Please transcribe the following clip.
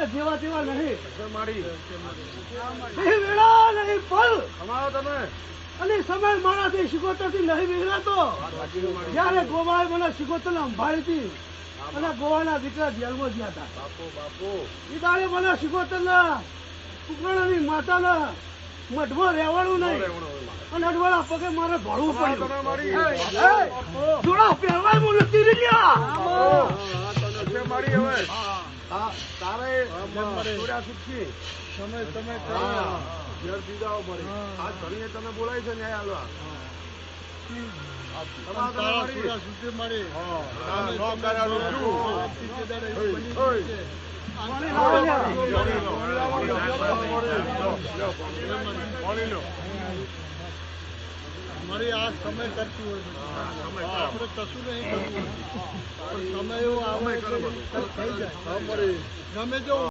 જેવા તેવા નહીં વેળા નહીં પલ અને સમય મારાથી શિકોતરથી નહીં વેરાતો. જયારે ગોવાએ મને શિકોતર સંભાળી હતી અને ગોવાના દીકરા જેલમાં ગયા હતા એ દાડે મને શિકોતરના કુકરાણાની માતાના મઢમાં રહેવાનું નહીં અને અડવાળા પગે મારે ભળવું પડ્યું. થોડા પહેરવાય હું નથી રહ્યા. તમે બોલાય છે ન્યાય હાલવા મારી આ સમય કરતી હોય આપણે કશું નહીં કરવું સમય એવો આવે થઈ જાય ગમે તેવું